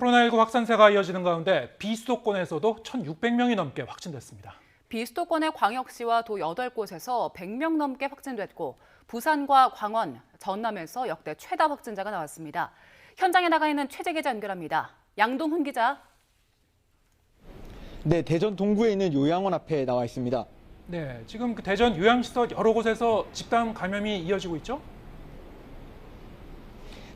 코로나19 확산세가 이어지는 가운데 비수도권에서도 1,600명이 넘게 확진됐습니다. 비수도권의 광역시와 도 8곳에서 100명 넘게 확진됐고 부산과 광원, 전남에서 역대 최다 확진자가 나왔습니다. 현장에 나가 있는 최재 기자 연결합니다. 양동훈 기자. 네, 대전 동구에 있는 요양원 앞에 나와 있습니다. 네, 지금 대전 요양시설 여러 곳에서 집단 감염이 이어지고 있죠?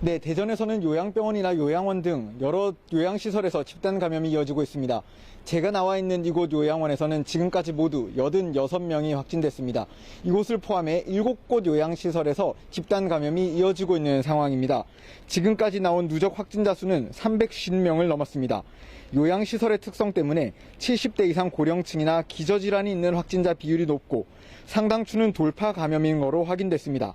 네, 대전에서는 요양병원이나 요양원 등 여러 요양시설에서 집단 감염이 이어지고 있습니다. 제가 나와 있는 이곳 요양원에서는 지금까지 모두 86명이 확진됐습니다. 이곳을 포함해 7곳 요양시설에서 집단 감염이 이어지고 있는 상황입니다. 지금까지 나온 누적 확진자 수는 350명을 넘었습니다. 요양시설의 특성 때문에 70대 이상 고령층이나 기저질환이 있는 확진자 비율이 높고 상당수는 돌파 감염인 거로 확인됐습니다.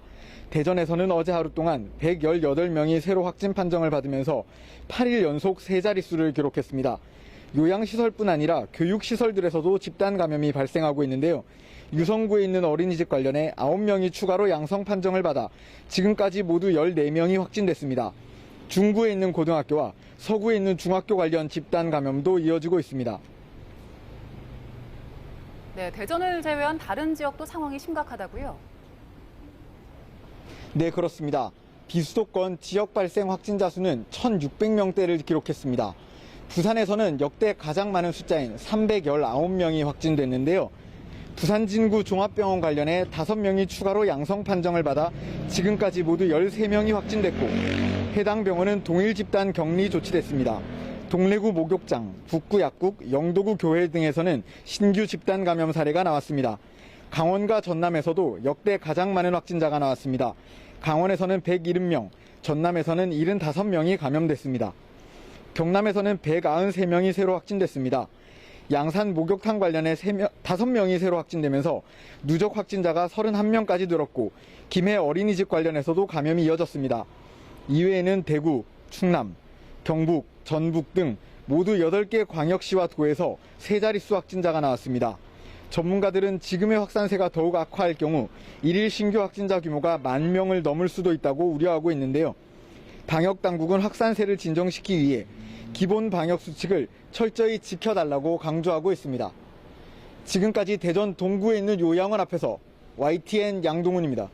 대전에서는 어제 하루 동안 118명이 새로 확진 판정을 받으면서 8일 연속 세 자릿수를 기록했습니다. 요양시설뿐 아니라 교육시설들에서도 집단 감염이 발생하고 있는데요. 유성구에 있는 어린이집 관련해 9명이 추가로 양성 판정을 받아 지금까지 모두 14명이 확진됐습니다. 중구에 있는 고등학교와 서구에 있는 중학교 관련 집단 감염도 이어지고 있습니다. 네, 대전을 제외한 다른 지역도 상황이 심각하다고요? 네, 그렇습니다. 비수도권 지역 발생 확진자 수는 1,600명대를 기록했습니다. 부산에서는 역대 가장 많은 숫자인 319명이 확진됐는데요. 부산 진구 종합병원 관련해 5명이 추가로 양성 판정을 받아 지금까지 모두 13명이 확진됐고 해당 병원은 동일 집단 격리 조치됐습니다. 동래구 목욕장, 북구 약국, 영도구 교회 등에서는 신규 집단 감염 사례가 나왔습니다. 강원과 전남에서도 역대 가장 많은 확진자가 나왔습니다. 강원에서는 170명, 전남에서는 75명이 감염됐습니다. 경남에서는 193명이 새로 확진됐습니다. 양산 목욕탕 관련해 5명이 새로 확진되면서 누적 확진자가 31명까지 늘었고 김해 어린이집 관련해서도 감염이 이어졌습니다. 이외에는 대구, 충남, 경북, 전북 등 모두 8개 광역시와 도에서 세 자릿수 확진자가 나왔습니다. 전문가들은 지금의 확산세가 더욱 악화할 경우 일일 신규 확진자 규모가 10,000명을 넘을 수도 있다고 우려하고 있는데요. 방역당국은 확산세를 진정시키기 위해 기본 방역수칙을 철저히 지켜달라고 강조하고 있습니다. 지금까지 대전 동구에 있는 요양원 앞에서 YTN 양동훈입니다.